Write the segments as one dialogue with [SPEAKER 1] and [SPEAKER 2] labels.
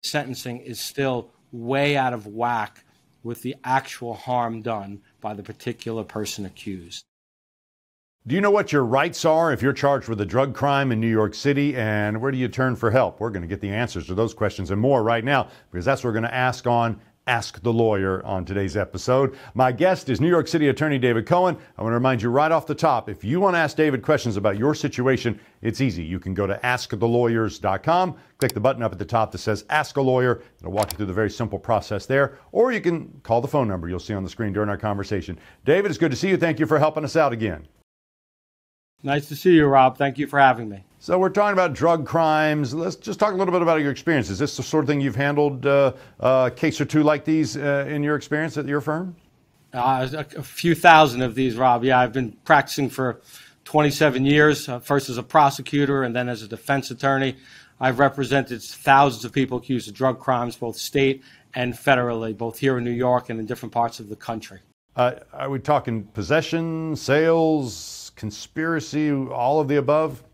[SPEAKER 1] sentencing is still way out of whack with the actual harm done by the particular person accused.
[SPEAKER 2] Do you know what your rights are if you're charged with a drug crime in New York City, and where do you turn for help? We're going to get the answers to those questions and more right now, because that's what we're going to ask on Ask the Lawyer on today's episode. My guest is New York City Attorney David Cohen. I want to remind you right off the top, if you want to ask David questions about your situation, it's easy. You can go to askthelawyers.com, click the button up at the top that says Ask a Lawyer. It'll walk you through the very simple process there, or you can call the phone number you'll see on the screen during our conversation. David, it's good to see you. Thank you for helping us out again.
[SPEAKER 1] Nice to see you, Rob. Thank you for having me.
[SPEAKER 2] So we're talking about drug crimes. Let's just talk a little bit about your experience. Is this the sort of thing you've handled, a case or two like these in your experience at your firm?
[SPEAKER 1] A few thousand of these, Rob. Yeah, I've been practicing for 27 years, first as a prosecutor and then as a defense attorney. I've represented thousands of people accused of drug crimes, both state and federally, both here in New York and in different parts of the country.
[SPEAKER 2] Are we talking possession, sales, conspiracy, all of the above?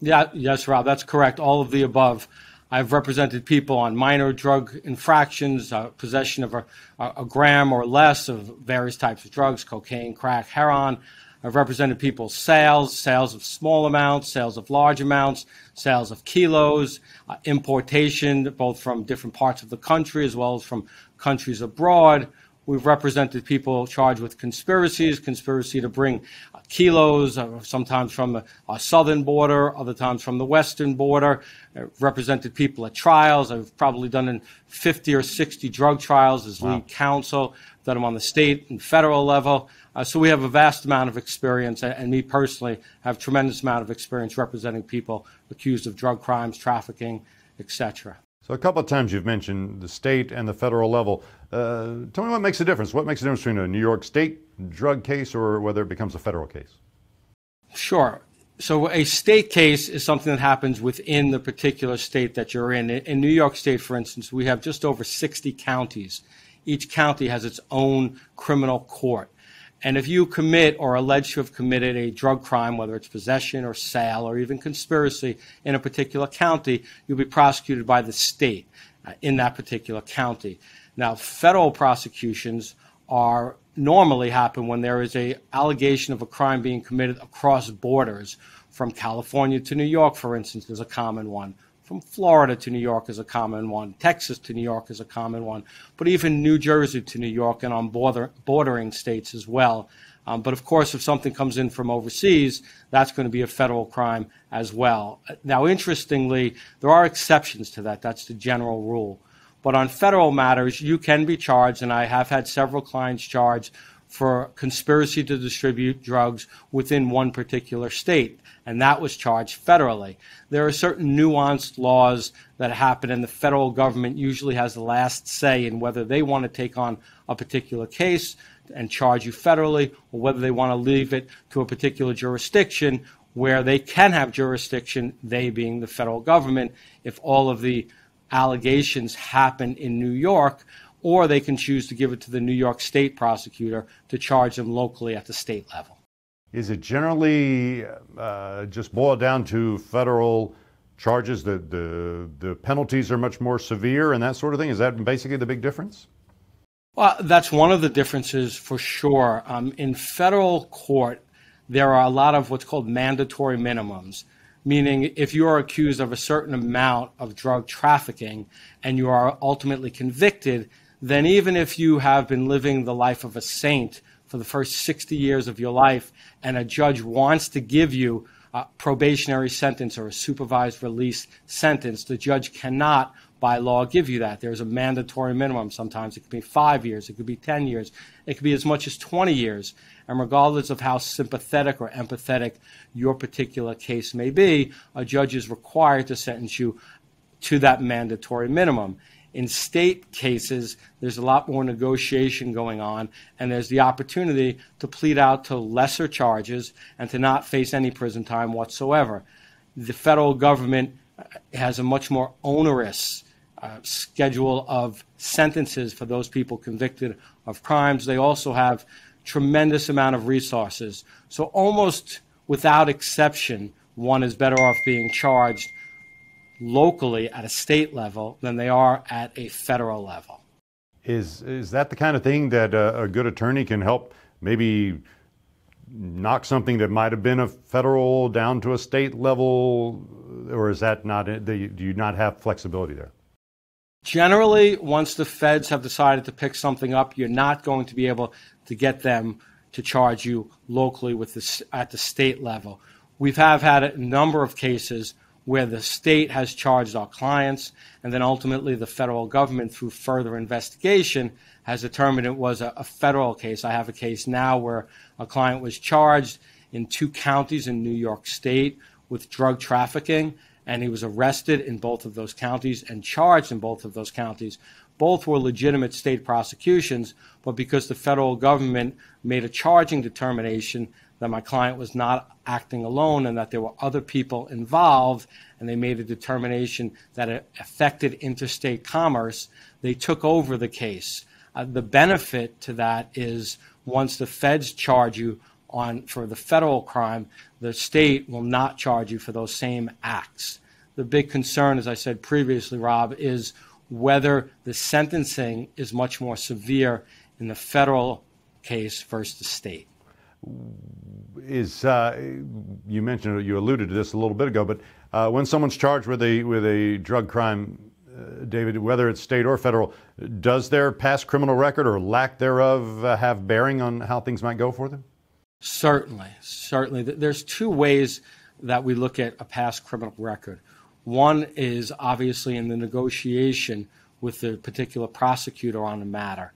[SPEAKER 1] Yeah, yes, Rob, that's correct. All of the above. I've represented people on minor drug infractions, possession of a gram or less of various types of drugs, cocaine, crack, heroin. I've represented people's sales of small amounts, sales of large amounts, sales of kilos, importation, both from different parts of the country as well as from countries abroad. We've represented people charged with conspiracies, conspiracy to bring kilos, sometimes from our southern border, other times from the western border. Represented people at trials. I've probably done 50 or 60 drug trials as lead counsel, done them on the state and federal level. So we have a vast amount of experience, and me personally have a tremendous amount of experience representing people accused of drug crimes, trafficking, etc.
[SPEAKER 2] So a couple of times you've mentioned the state and the federal level. Tell me what makes a difference. What makes a difference between a New York State drug case or whether it becomes a federal case?
[SPEAKER 1] Sure. So a state case is something that happens within the particular state that you're in. In New York State, for instance, we have just over 60 counties. Each county has its own criminal court. And if you commit or are alleged to have committed a drug crime, whether it's possession or sale or even conspiracy in a particular county, you'll be prosecuted by the state in that particular county. Now, federal prosecutions are normally happen when there is an allegation of a crime being committed across borders. From California to New York, for instance, is a common one. From Florida to New York is a common one. Texas to New York is a common one. But even New Jersey to New York and on bordering states as well. But of course, if something comes in from overseas, that's going to be a federal crime as well. Now, interestingly, there are exceptions to that. That's the general rule. But on federal matters, you can be charged, and I have had several clients charged for conspiracy to distribute drugs within one particular state, and that was charged federally. There are certain nuanced laws that happen, and the federal government usually has the last say in whether they want to take on a particular case and charge you federally, or whether they want to leave it to a particular jurisdiction where they can have jurisdiction, they being the federal government, if all of the allegations happen in New York, or they can choose to give it to the New York State prosecutor to charge them locally at the state level.
[SPEAKER 2] Is it generally just boiled down to federal charges? The penalties are much more severe and that sort of thing? Is that basically the big difference?
[SPEAKER 1] Well, that's one of the differences for sure. In federal court, there are a lot of what's called mandatory minimums, meaning if you are accused of a certain amount of drug trafficking and you are ultimately convicted, then even if you have been living the life of a saint for the first 60 years of your life and a judge wants to give you a probationary sentence or a supervised release sentence, the judge cannot by law give you that. There's a mandatory minimum. Sometimes it could be 5 years, it could be 10 years, it could be as much as 20 years. And regardless of how sympathetic or empathetic your particular case may be, a judge is required to sentence you to that mandatory minimum. In state cases, there's a lot more negotiation going on, and there's the opportunity to plead out to lesser charges and to not face any prison time whatsoever. The federal government has a much more onerous schedule of sentences for those people convicted of crimes. They also have tremendous amount of resources. So almost without exception, one is better off being charged locally at a state level than they are at a federal level.
[SPEAKER 2] Is that the kind of thing that a good attorney can help maybe knock something that might have been a federal down to a state level, or is that not, do you not have flexibility there?
[SPEAKER 1] Generally, once the feds have decided to pick something up, you're not going to be able to get them to charge you locally at the state level. We have had a number of cases where the state has charged our clients, and then ultimately the federal government, through further investigation, has determined it was a federal case. I have a case now where a client was charged in 2 counties in New York State with drug trafficking, and he was arrested in both of those counties and charged in both of those counties. Both were legitimate state prosecutions, but because the federal government made a charging determination that my client was not acting alone and that there were other people involved, and they made a determination that it affected interstate commerce, they took over the case. The benefit to that is once the feds charge you for the federal crime, the state will not charge you for those same acts. The big concern, as I said previously, Rob, is whether the sentencing is much more severe in the federal case versus the state.
[SPEAKER 2] You mentioned, you alluded to this a little bit ago, but when someone's charged with a drug crime, David, whether it's state or federal, does their past criminal record or lack thereof have bearing on how things might go for them?
[SPEAKER 1] Certainly. There's 2 ways that we look at a past criminal record. One is obviously in the negotiation with the particular prosecutor on the matter.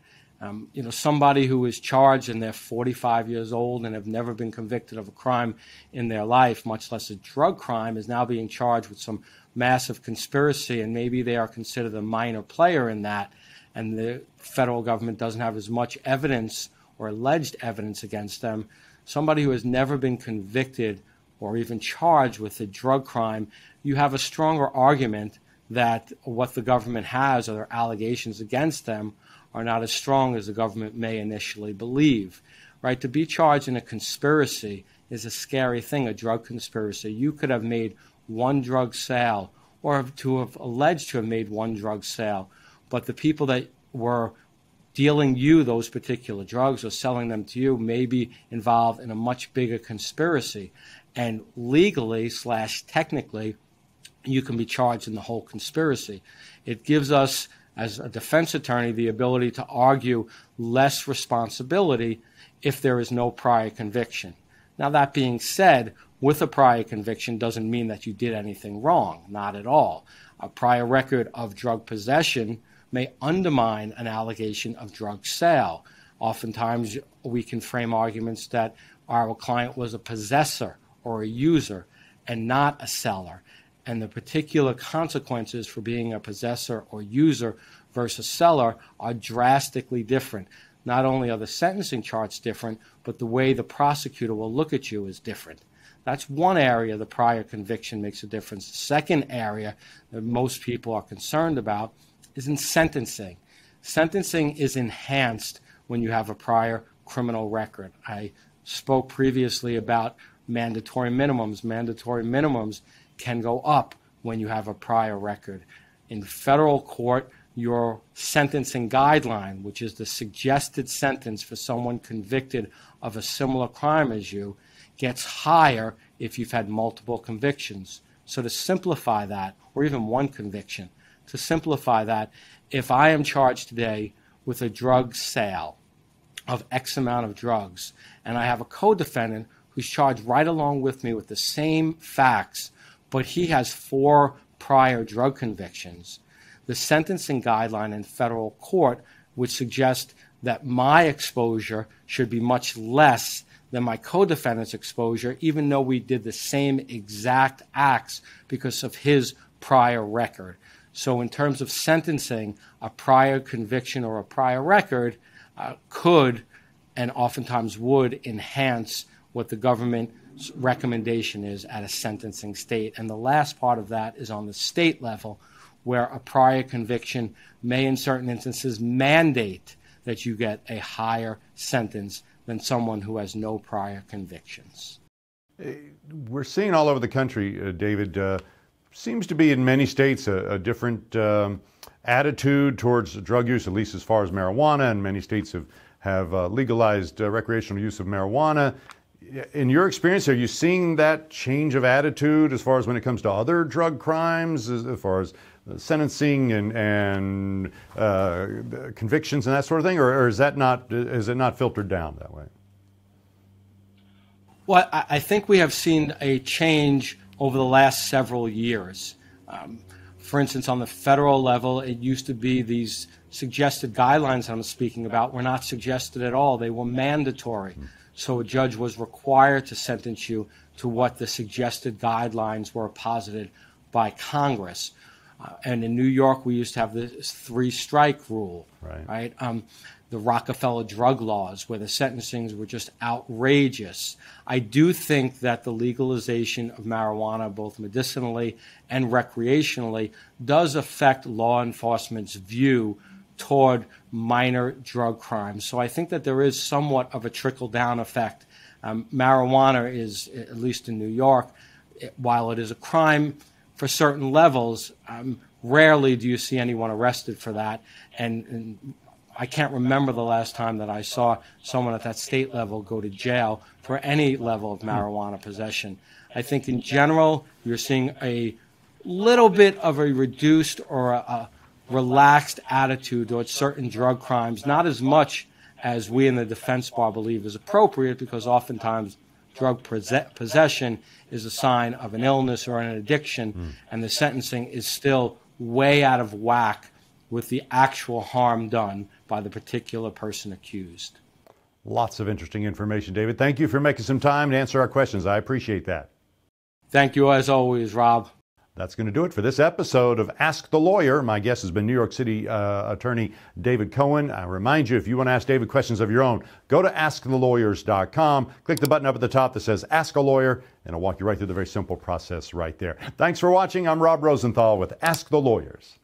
[SPEAKER 1] Somebody who is charged and they're 45 years old and have never been convicted of a crime in their life, much less a drug crime, is now being charged with some massive conspiracy, and maybe they are considered a minor player in that, and the federal government doesn't have as much evidence or alleged evidence against them. Somebody who has never been convicted or even charged with a drug crime, you have a stronger argument that what the government has or their allegations against them are not as strong as the government may initially believe. Right? To be charged in a conspiracy is a scary thing, a drug conspiracy. You could have made one drug sale or to have alleged to have made one drug sale, but the people that were dealing you those particular drugs or selling them to you may be involved in a much bigger conspiracy. And legally / technically, you can be charged in the whole conspiracy. It gives us, as a defense attorney, the ability to argue less responsibility if there is no prior conviction. Now, that being said, with a prior conviction doesn't mean that you did anything wrong, not at all. A prior record of drug possession may undermine an allegation of drug sale. Oftentimes, we can frame arguments that our client was a possessor or a user and not a seller. And the particular consequences for being a possessor or user versus seller are drastically different. Not only are the sentencing charts different, but the way the prosecutor will look at you is different. That's one area the prior conviction makes a difference. The second area that most people are concerned about is in sentencing. Sentencing is enhanced when you have a prior criminal record. I spoke previously about mandatory minimums. Mandatory minimums can go up when you have a prior record. In federal court, your sentencing guideline, which is the suggested sentence for someone convicted of a similar crime as you, gets higher if you've had multiple convictions. So to simplify that, or even one conviction, to simplify that, if I am charged today with a drug sale of X amount of drugs, and I have a co-defendant who's charged right along with me with the same facts, but he has 4 prior drug convictions, the sentencing guideline in federal court would suggest that my exposure should be much less than my co-defendant's exposure, even though we did the same exact acts because of his prior record. So in terms of sentencing, a prior conviction or a prior record could and oftentimes would enhance what the government's recommendation is at a sentencing state. And the last part of that is on the state level, where a prior conviction may in certain instances mandate that you get a higher sentence than someone who has no prior convictions.
[SPEAKER 2] We're seeing all over the country, David, seems to be in many states a different attitude towards drug use, at least as far as marijuana, and many states have legalized recreational use of marijuana. In your experience, are you seeing that change of attitude as far as when it comes to other drug crimes, as far as sentencing and convictions and that sort of thing, or is it not filtered down that way?
[SPEAKER 1] Well, I think we have seen a change over the last several years. For instance, on the federal level, it used to be these suggested guidelines I'm speaking about were not suggested at all. They were mandatory. So a judge was required to sentence you to what the suggested guidelines were posited by Congress. And in New York, we used to have this 3-strike rule, right? The Rockefeller drug laws, where the sentencings were just outrageous. I do think that the legalization of marijuana, both medicinally and recreationally, does affect law enforcement's view toward minor drug crimes. So I think that there is somewhat of a trickle-down effect. Marijuana is, at least in New York, while it is a crime for certain levels, rarely do you see anyone arrested for that. And I can't remember the last time that I saw someone at that state level go to jail for any level of marijuana possession. I think in general, you're seeing a little bit of a reduced or a relaxed attitude towards certain drug crimes, not as much as we in the defense bar believe is appropriate, because oftentimes drug possession is a sign of an illness or an addiction, and the sentencing is still way out of whack with the actual harm done by the particular person accused.
[SPEAKER 2] Lots of interesting information, David. Thank you for making some time to answer our questions. I appreciate that.
[SPEAKER 1] Thank you as always, Rob.
[SPEAKER 2] That's going to do it for this episode of Ask the Lawyer. My guest has been New York City attorney David Cohen. I remind you, if you want to ask David questions of your own, go to AskTheLawyers.com. Click the button up at the top that says Ask a Lawyer, and it'll walk you right through the very simple process right there. Thanks for watching. I'm Rob Rosenthal with Ask the Lawyers.